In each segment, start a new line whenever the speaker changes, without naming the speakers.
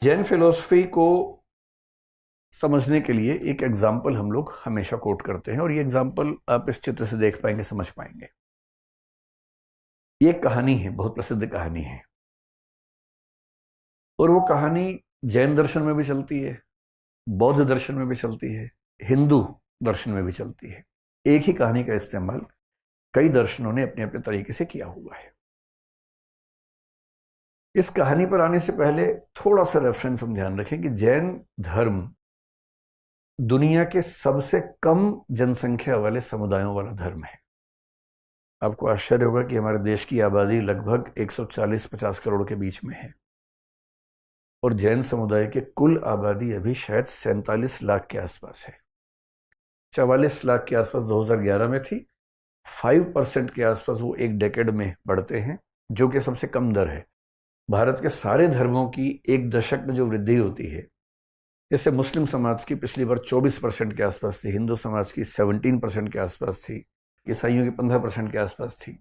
Jain philosophy को समझने के लिए एक एग्जाम्पल हम लोग हमेशा कोट करते हैं, और ये एग्जाम्पल आप इस चित्र से देख पाएंगे, समझ पाएंगे। ये एक कहानी है, बहुत प्रसिद्ध कहानी है, और वो कहानी जैन दर्शन में भी चलती है, बौद्ध दर्शन में भी चलती है, हिंदू दर्शन में भी चलती है। एक ही कहानी का इस्तेमाल कई दर्शनों ने अपने अपने तरीके से किया हुआ है। इस कहानी पर आने से पहले थोड़ा सा रेफरेंस हम ध्यान रखें कि जैन धर्म दुनिया के सबसे कम जनसंख्या वाले समुदायों वाला धर्म है। आपको आश्चर्य होगा कि हमारे देश की आबादी लगभग 140-50 करोड़ के बीच में है, और जैन समुदाय के कुल आबादी अभी शायद 47 लाख के आसपास है। 44 लाख के आसपास 2011 में थी। 5% के आसपास वो एक डेकेड में बढ़ते हैं, जो कि सबसे कम दर है। भारत के सारे धर्मों की एक दशक में जो वृद्धि होती है, जैसे मुस्लिम समाज की पिछली बार 24% के आसपास थी, हिंदू समाज की 17% के आसपास थी, ईसाइयों की 15% के आसपास थी,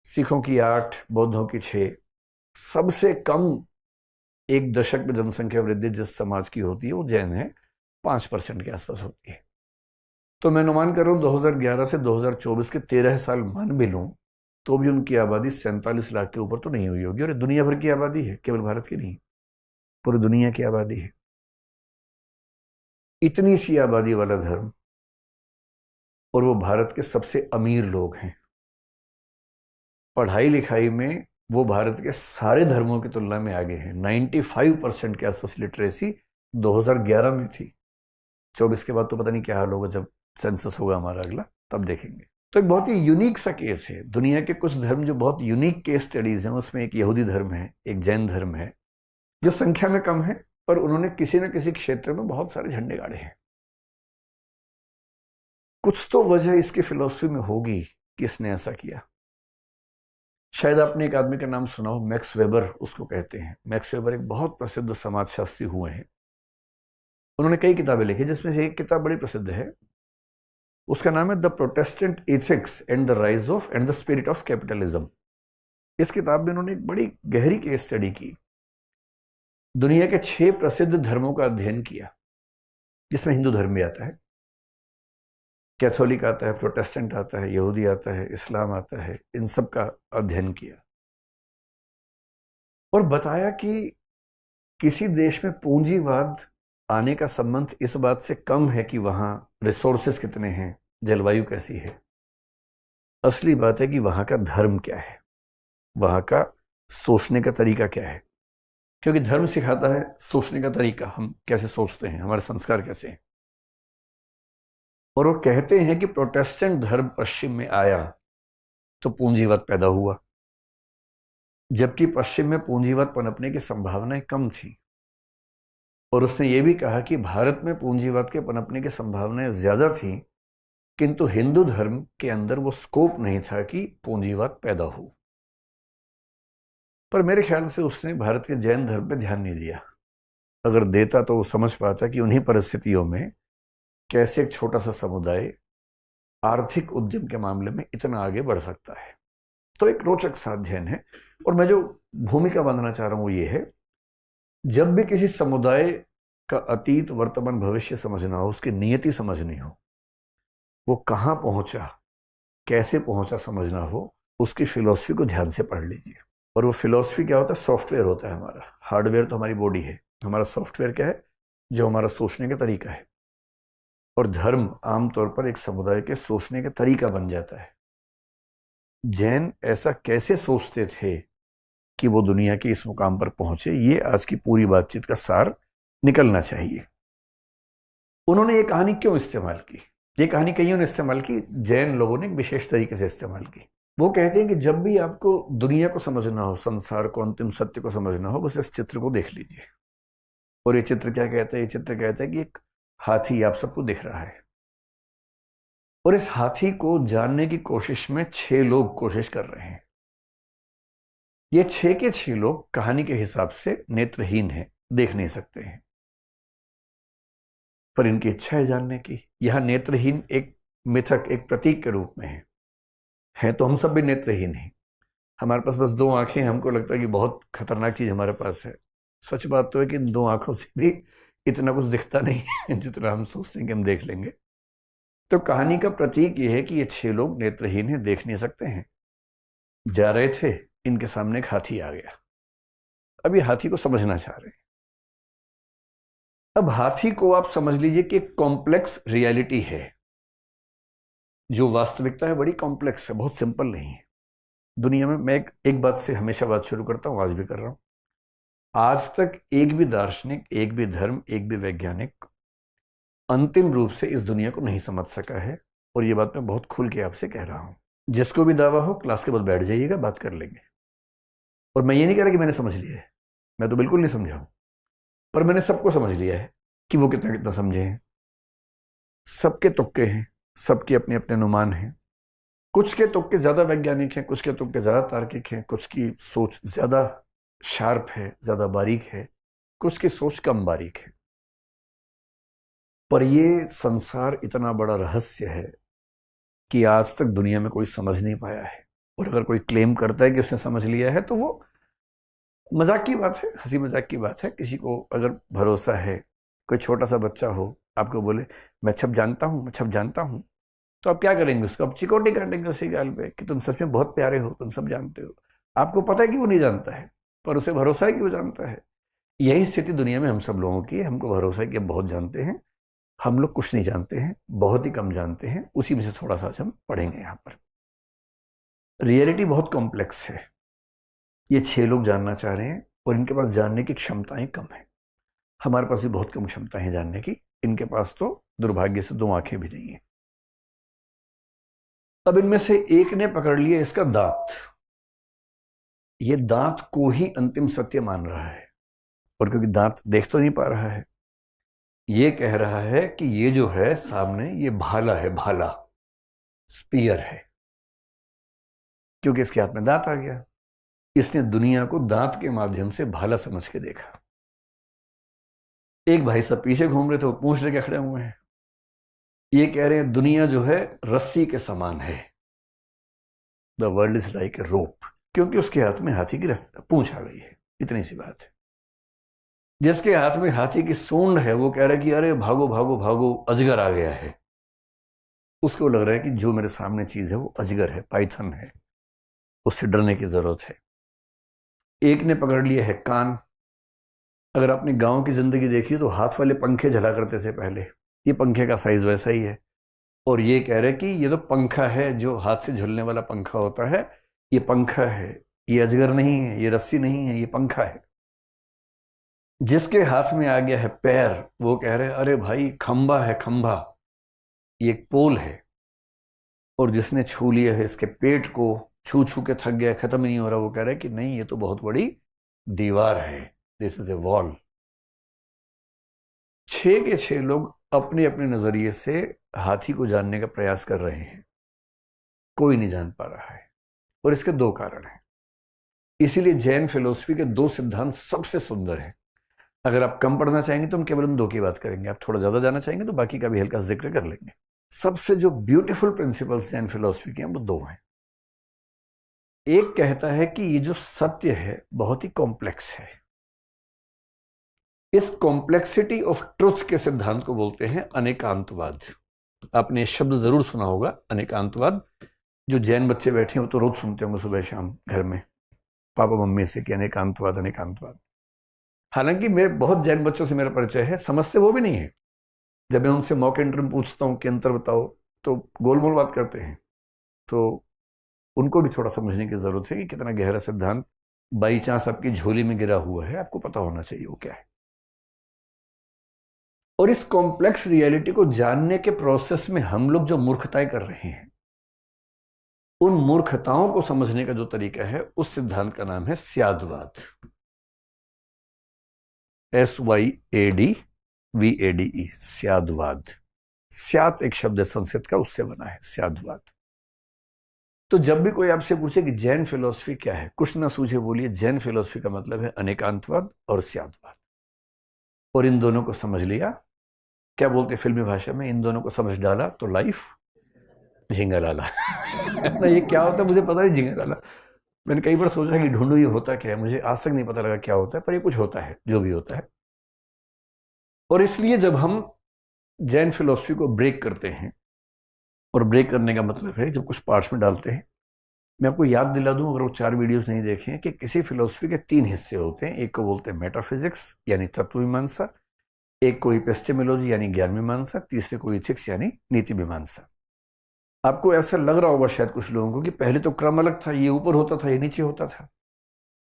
सिखों की 8, बौद्धों की 6। सबसे कम एक दशक में जनसंख्या वृद्धि जिस समाज की होती है वो जैन है, 5% के आसपास होती है। तो मैं अनुमान कर रहा हूँ 2011 से 2024 के 13 साल मान भी लूँ तो भी उनकी आबादी 47 लाख के ऊपर तो नहीं हुई होगी। और ये दुनिया भर की आबादी है, केवल भारत की नहीं, पूरी दुनिया की आबादी है। इतनी सी आबादी वाला धर्म, और वो भारत के सबसे अमीर लोग हैं। पढ़ाई लिखाई में वो भारत के सारे धर्मों की तुलना में आगे हैं। 95% के आसपास लिटरेसी 2011 में थी। 24 के बाद तो पता नहीं क्या हाल होगा, जब सेंसस होगा हमारा अगला, तब देखेंगे। तो एक बहुत ही यूनिक सा केस है। दुनिया के कुछ धर्म जो बहुत यूनिक केस स्टडीज हैं, उसमें एक यहूदी धर्म है, एक जैन धर्म है, जो संख्या में कम है, पर उन्होंने किसी न किसी क्षेत्र में बहुत सारे झंडे गाड़े हैं। कुछ तो वजह इसकी फिलॉसफी में होगी कि इसने ऐसा किया। शायद आपने एक आदमी का नाम सुना हो, मैक्स वेबर उसको कहते हैं। मैक्स वेबर एक बहुत प्रसिद्ध समाजशास्त्री हुए हैं। उन्होंने कई किताबें लिखी, जिसमें से एक किताब बड़ी प्रसिद्ध है। उसका नाम है the Protestant ethics and the rise of and the spirit of capitalism. इस किताब में उन्होंने एक बड़ी गहरी केस स्टडी की, दुनिया के 6 प्रसिद्ध धर्मों का अध्ययन किया, जिसमें हिंदू धर्म भी आता है, कैथोलिक आता है, प्रोटेस्टेंट आता है, यहूदी आता है, इस्लाम आता है। इन सब का अध्ययन किया और बताया कि किसी देश में पूंजीवाद आने का संबंध इस बात से कम है कि वहां रिसोर्सेस कितने हैं, जलवायु कैसी है। असली बात है कि वहां का धर्म क्या है, वहां का सोचने का तरीका क्या है। क्योंकि धर्म सिखाता है सोचने का तरीका, हम कैसे सोचते हैं, हमारे संस्कार कैसे हैं। और वो कहते हैं कि प्रोटेस्टेंट धर्म पश्चिम में आया तो पूंजीवाद पैदा हुआ, जबकि पश्चिम में पूंजीवाद पनपने की संभावनाएं कम थी। और उसने ये भी कहा कि भारत में पूंजीवाद के पनपने की संभावनाएं ज्यादा थी, किंतु हिंदू धर्म के अंदर वो स्कोप नहीं था कि पूंजीवाद पैदा हो। पर मेरे ख्याल से उसने भारत के जैन धर्म पे ध्यान नहीं दिया। अगर देता तो वो समझ पाता कि उन्हीं परिस्थितियों में कैसे एक छोटा सा समुदाय आर्थिक उद्यम के मामले में इतना आगे बढ़ सकता है। तो एक रोचक सा अध्ययन है। और मैं जो भूमिका बांधना चाह रहा हूं वो ये है, जब भी किसी समुदाय का अतीत, वर्तमान, भविष्य समझना हो, उसकी नियति समझनी हो, वो कहां पहुंचा, कैसे पहुंचा समझना हो, उसकी फिलॉसफी को ध्यान से पढ़ लीजिए। और वो फिलॉसफी क्या होता है? सॉफ्टवेयर होता है हमारा। हार्डवेयर तो हमारी बॉडी है, हमारा सॉफ्टवेयर क्या है? जो हमारा सोचने का तरीका है। और धर्म आमतौर पर एक समुदाय के सोचने का तरीका बन जाता है। जैन ऐसा कैसे सोचते थे कि वो दुनिया के इस मुकाम पर पहुंचे, ये आज की पूरी बातचीत का सार निकलना चाहिए। उन्होंने ये कहानी क्यों इस्तेमाल की? ये कहानी कईयों ने इस्तेमाल की, जैन लोगों ने एक विशेष तरीके से इस्तेमाल की। वो कहते हैं कि जब भी आपको दुनिया को समझना हो, संसार को, अंतिम सत्य को समझना हो, बस इस चित्र को देख लीजिए। और ये चित्र क्या कहता है? ये चित्र कहता है कि एक हाथी आप सबको दिख रहा है, और इस हाथी को जानने की कोशिश में 6 लोग कोशिश कर रहे हैं। ये 6 के 6 लोग कहानी के हिसाब से नेत्रहीन हैं, देख नहीं सकते हैं, पर इनकी इच्छा है जानने की। यहां नेत्रहीन एक मिथक, एक प्रतीक के रूप में है तो हम सब भी नेत्रहीन हैं। हमारे पास बस 2 आंखें हैं, हमको लगता है कि बहुत खतरनाक चीज हमारे पास है। सच बात तो है कि इन दो आंखों से भी इतना कुछ दिखता नहीं है जितना हम सोचते हैं कि हम देख लेंगे। तो कहानी का प्रतीक ये है कि ये 6 लोग नेत्रहीन हैं, देख नहीं सकते हैं। जा रहे थे, इनके सामने एक हाथी आ गया। अब ये हाथी को समझना चाह रहे हैं। अब हाथी को आप समझ लीजिए कि एक कॉम्प्लेक्स रियलिटी है। जो वास्तविकता है बड़ी कॉम्प्लेक्स है, बहुत सिंपल नहीं है। दुनिया में मैं एक बात से हमेशा बात शुरू करता हूं, आज भी कर रहा हूं। आज तक एक भी दार्शनिक, एक भी धर्म, एक भी वैज्ञानिक अंतिम रूप से इस दुनिया को नहीं समझ सका है। और ये बात मैं बहुत खुल के आपसे कह रहा हूं। जिसको भी दावा हो, क्लास के बाद बैठ जाइएगा, बात कर लेंगे। और मैं ये नहीं कह रहा कि मैंने समझ लिया है, मैं तो बिल्कुल नहीं समझा हूं। पर मैंने सबको समझ लिया है कि वो कितना कितना समझे हैं। सबके तुक्के हैं, सबके अपने अपने अनुमान हैं। कुछ के तुक्के ज्यादा वैज्ञानिक हैं, कुछ के तुक्के ज्यादा तार्किक हैं, कुछ की सोच ज्यादा शार्प है, ज्यादा बारीक है, कुछ की सोच कम बारीक है। पर ये संसार इतना बड़ा रहस्य है कि आज तक दुनिया में कोई समझ नहीं पाया है। और अगर कोई क्लेम करता है कि उसने समझ लिया है तो वो मजाक की बात है, हंसी मजाक की बात है। किसी को अगर भरोसा है, कोई छोटा सा बच्चा हो आपको बोले मैं छप जानता हूं, मैं छप जानता हूं, तो आप क्या करेंगे? उसको आप चिकोटी काटेंगे उसी गाल पे कि तुम सच में बहुत प्यारे हो, तुम सब जानते हो। आपको पता है कि वो नहीं जानता है, पर उसे भरोसा है कि वो जानता है। यही स्थिति दुनिया में हम सब लोगों की है। हमको भरोसा है कि हम बहुत जानते हैं। हम लोग कुछ नहीं जानते हैं, बहुत ही कम जानते हैं। उसी में से थोड़ा सा आज हम पढ़ेंगे। यहाँ पर रियलिटी बहुत कॉम्प्लेक्स है। ये 6 लोग जानना चाह रहे हैं और इनके पास जानने की क्षमताएं कम है। हमारे पास भी बहुत कम क्षमताएं हैं जानने की। इनके पास तो दुर्भाग्य से 2 आंखें भी नहीं है। अब इनमें से एक ने पकड़ लिया इसका दांत। ये दांत को ही अंतिम सत्य मान रहा है। और क्योंकि दांत देख तो नहीं पा रहा है, ये कह रहा है कि ये जो है सामने, ये भाला है, भाला, स्पीयर है। क्योंकि इसके हाथ में दांत आ गया, इसने दुनिया को दांत के माध्यम से भाला समझ के देखा। एक भाई साहब पीछे घूम रहे थे, वो पूंछ लेके खड़े हुए हैं। ये कह रहे हैं दुनिया जो है रस्सी के समान है। The world is like a rope. क्योंकि उसके हाथ में हाथी की पूंछ आ गई है, इतनी सी बात है। जिसके हाथ में हाथी की सूंड है वो कह रहा है कि अरे भागो भागो भागो, अजगर आ गया है। उसको लग रहा है कि जो मेरे सामने चीज है वो अजगर है, पाइथन है, उससे डरने की जरूरत है। एक ने पकड़ लिया है कान। अगर आपने गांव की जिंदगी देखी तो हाथ वाले पंखे झला करते थे पहले। ये पंखे का साइज वैसा ही है। और ये कह रहे कि ये तो पंखा है, जो हाथ से झुलने वाला पंखा होता है, ये पंखा है, ये अजगर नहीं है, ये रस्सी नहीं है, ये पंखा है। जिसके हाथ में आ गया है पैर, वो कह रहे अरे भाई खंबा है, खंबा, ये एक पोल है। और जिसने छू लिया है इसके पेट को, छू छू के थक गया, खत्म नहीं हो रहा, वो कह रहा है कि नहीं, ये तो बहुत बड़ी दीवार है, दिस इज ए वॉल। 6 के 6 लोग अपने अपने नजरिए से हाथी को जानने का प्रयास कर रहे हैं। कोई नहीं जान पा रहा है। और इसके 2 कारण हैं। इसीलिए जैन फिलोसफी के 2 सिद्धांत सबसे सुंदर हैं। अगर आप कम पढ़ना चाहेंगे तो हम केवल उन 2 की बात करेंगे। आप थोड़ा ज्यादा जानना चाहेंगे तो बाकी का भी हल्का जिक्र कर लेंगे। सबसे जो ब्यूटीफुल प्रिंसिपल्स जैन फिलोसफी के हैं वो 2 हैं। एक कहता है कि ये जो सत्य है बहुत ही कॉम्प्लेक्स है। इस कॉम्प्लेक्सिटी ऑफ ट्रुथ के सिद्धांत को बोलते हैं अनेकांतवाद। आपने शब्द जरूर सुना होगा, अनेकांतवाद। जो जैन बच्चे बैठे हैं वो तो रोज सुनते होंगे सुबह शाम घर में पापा मम्मी से कि अनेकांतवाद, अनेकांतवाद। हालांकि मैं बहुत जैन बच्चों से मेरा परिचय है, समझते वो भी नहीं है। जब मैं उनसे मॉक इंटरव्यू पूछता हूँ कि अंतर बताओ, तो गोलमोल बात करते हैं। तो उनको भी थोड़ा समझने की जरूरत है कि कितना गहरा सिद्धांत बाई चांस आपकी झोली में गिरा हुआ है, आपको पता होना चाहिए वो क्या है। और इस कॉम्प्लेक्स रियलिटी को जानने के प्रोसेस में हम लोग जो मूर्खताएं कर रहे हैं, उन मूर्खताओं को समझने का जो तरीका है, उस सिद्धांत का नाम है स्यादवाद। SYADVADE, स्यादवाद। स्यात एक शब्द है संस्कृत का, उससे बना है स्यादवाद। तो जब भी कोई आपसे पूछे कि जैन फिलोसफी क्या है, कुछ ना सूझे बोलिए जैन फिलोसफी का मतलब है अनेकांतवाद और स्यादवाद। और इन दोनों को समझ लिया, क्या बोलते फिल्मी भाषा में, इन दोनों को समझ डाला तो लाइफ झिंगा लाला। ना ये क्या होता है मुझे पता नहीं, झिंगा लाला मैंने कई बार सोचा कि ढूंढूं ये होता क्या है, मुझे आज तक नहीं पता लगा क्या होता है, पर ये कुछ होता है जो भी होता है। और इसलिए जब हम जैन फिलॉसफी को ब्रेक करते हैं, और ब्रेक करने का मतलब है जब कुछ पार्ट्स में डालते हैं, मैं आपको याद दिला दूं अगर वो 4 वीडियोस नहीं देखे हैं, कि किसी फिलॉसफी के 3 हिस्से होते हैं। एक को बोलते हैं मेटाफिजिक्स यानी तत्व मीमांसा, एक को इपिस्टेमोलॉजी यानी ज्ञान मीमांसा, तीसरे को इथिक्स यानी नीति मीमांसा। आपको ऐसा लग रहा होगा शायद कुछ लोगों को कि पहले तो क्रम अलग था, ये ऊपर होता था, ये नीचे होता था।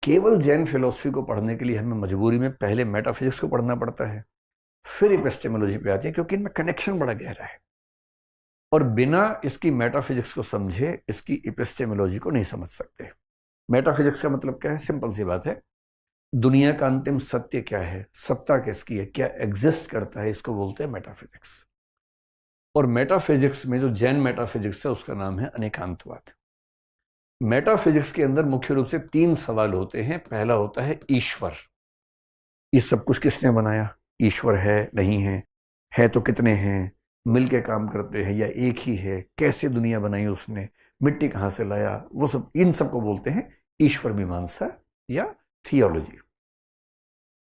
केवल जैन फिलॉसफी को पढ़ने के लिए हमें मजबूरी में पहले मेटाफिजिक्स को पढ़ना पड़ता है, फिर इपिस्टेमोलॉजी पे आती है, क्योंकि इनमें कनेक्शन बड़ा गहरा है। और बिना इसकी मेटाफिजिक्स को समझे इसकी इपिस्टेमोलॉजी को नहीं समझ सकते। मेटाफिजिक्स का मतलब क्या है? सिंपल सी बात है, दुनिया का अंतिम सत्य क्या है, सत्ता किसकी है, क्या एग्जिस्ट करता है, इसको बोलते हैं मेटाफिजिक्स। और मेटाफिजिक्स में जो जैन मेटाफिजिक्स है उसका नाम है अनेकांतवाद। मेटाफिजिक्स के अंदर मुख्य रूप से 3 सवाल होते हैं। पहला होता है ईश्वर, ये सब कुछ किसने बनाया, ईश्वर है नहीं है तो कितने हैं, मिलके काम करते हैं या एक ही है, कैसे दुनिया बनाई उसने, मिट्टी कहां से लाया, वो सब, इन सबको बोलते हैं ईश्वर मीमांसा या थियोलॉजी।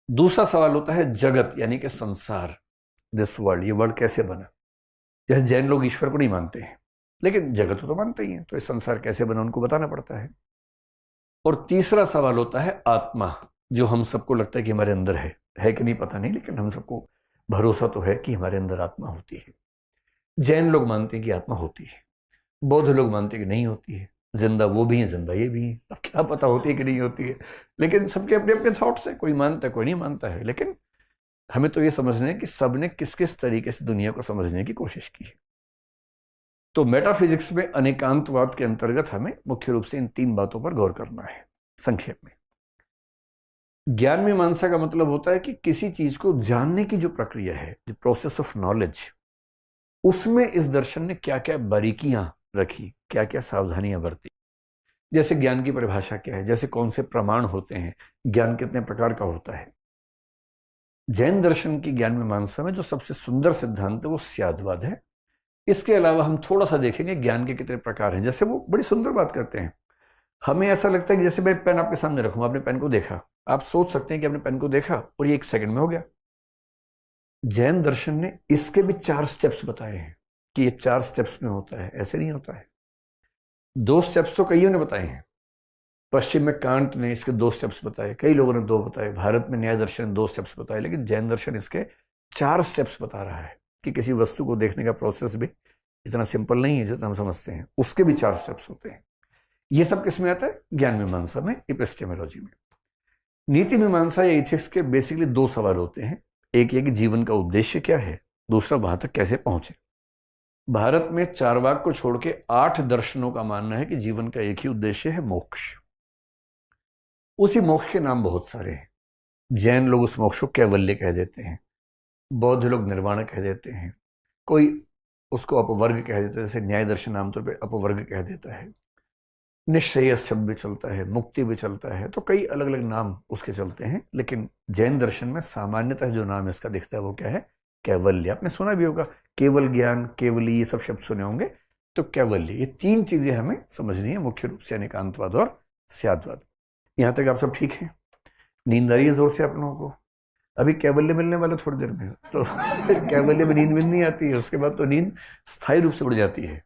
दूसरा सवाल होता है जगत यानी कि संसार, दिस वर्ल्ड, ये वर्ल्ड कैसे बना। जैसे जैन लोग ईश्वर को नहीं मानते हैं लेकिन जगत को तो मानते ही हैं, तो ये संसार कैसे बना उनको बताना पड़ता है। और तीसरा सवाल होता है आत्मा, जो हम सबको लगता है कि हमारे अंदर है कि नहीं पता नहीं, लेकिन हम सबको भरोसा तो है कि हमारे अंदर आत्मा होती है। जैन लोग मानते हैं कि आत्मा होती है, बौद्ध लोग मानते हैं कि नहीं होती है, जिंदा वो भी है जिंदा ये भी है। अब क्या पता होती है कि नहीं होती है, लेकिन सबके अपने अपने थॉट्स हैं, कोई मानता है कोई नहीं मानता है। लेकिन हमें तो ये समझना है कि सबने किस किस तरीके से दुनिया को समझने की कोशिश की है। तो मेटाफिजिक्स में अनेकांतवाद के अंतर्गत हमें मुख्य रूप से इन 3 बातों पर गौर करना है संक्षेप में। ज्ञान मीमांसा का मतलब होता है कि किसी चीज को जानने की जो प्रक्रिया है, जो प्रोसेस ऑफ नॉलेज, उसमें इस दर्शन ने क्या क्या बारीकियां रखी, क्या क्या सावधानियां बरती। जैसे ज्ञान की परिभाषा क्या है, जैसे कौन से प्रमाण होते हैं, ज्ञान कितने प्रकार का होता है। जैन दर्शन की ज्ञान मीमांसा में जो सबसे सुंदर सिद्धांत है वो स्याद्वाद है। इसके अलावा हम थोड़ा सा देखेंगे ज्ञान के कितने प्रकार हैं। जैसे वो बड़ी सुंदर बात करते हैं, हमें ऐसा लगता है कि जैसे मैं पेन आपके सामने रखूं, आपने पेन को देखा, आप सोच सकते हैं कि आपने पेन को देखा और ये 1 सेकंड में हो गया। जैन दर्शन ने इसके भी 4 स्टेप्स बताए हैं कि ये 4 स्टेप्स में होता है, ऐसे नहीं होता है। 2 स्टेप्स तो कईयों ने बताए हैं, पश्चिम में कांट ने इसके 2 स्टेप्स बताए, कई लोगों ने 2 बताए, भारत में न्याय दर्शन ने 2 स्टेप्स बताए, लेकिन जैन दर्शन इसके 4 स्टेप्स बता रहा है कि किसी वस्तु को देखने का प्रोसेस भी इतना सिंपल नहीं है जितना हम समझते हैं, उसके भी 4 स्टेप्स होते हैं। ये सब किस में आता है? ज्ञान मीमांसा में, इपिस्टेमोलॉजी में। नीति मीमांसा या इथिक्स के बेसिकली 2 सवाल होते हैं। एक ये कि जीवन का उद्देश्य क्या है, दूसरा वहां तक कैसे पहुंचे। भारत में चारवाक को छोड़ के 8 दर्शनों का मानना है कि जीवन का एक ही उद्देश्य है, मोक्ष। उसी मोक्ष के नाम बहुत सारे हैं। जैन लोग उस मोक्ष को कैवल्य कह देते हैं, बौद्ध लोग निर्वाण कह देते हैं, कोई उसको अपवर्ग कह देता है, जैसे न्याय दर्शन आमतौर पर अपवर्ग कह देता है, निश्रेयस शब्द भी चलता है, मुक्ति भी चलता है, तो कई अलग अलग नाम उसके चलते हैं। लेकिन जैन दर्शन में सामान्यतः जो नाम इसका दिखता है वो क्या है? कैवल्य। आपने सुना भी होगा, केवल ज्ञान, केवली, ये सब शब्द सुने होंगे। तो कैवल्य, ये 3 चीजें हमें समझनी है मुख्य रूप से, अनेकांतवाद और स्याद्वाद। यहां तक आप सब ठीक है? नींद आ रही है जोर से आप लोगों को? अभी कैवल्य मिलने वाला थोड़ी देर में, तो फिर कैवल्य में नींद नहीं आती है, उसके बाद तो नींद स्थायी रूप से उड़ जाती है।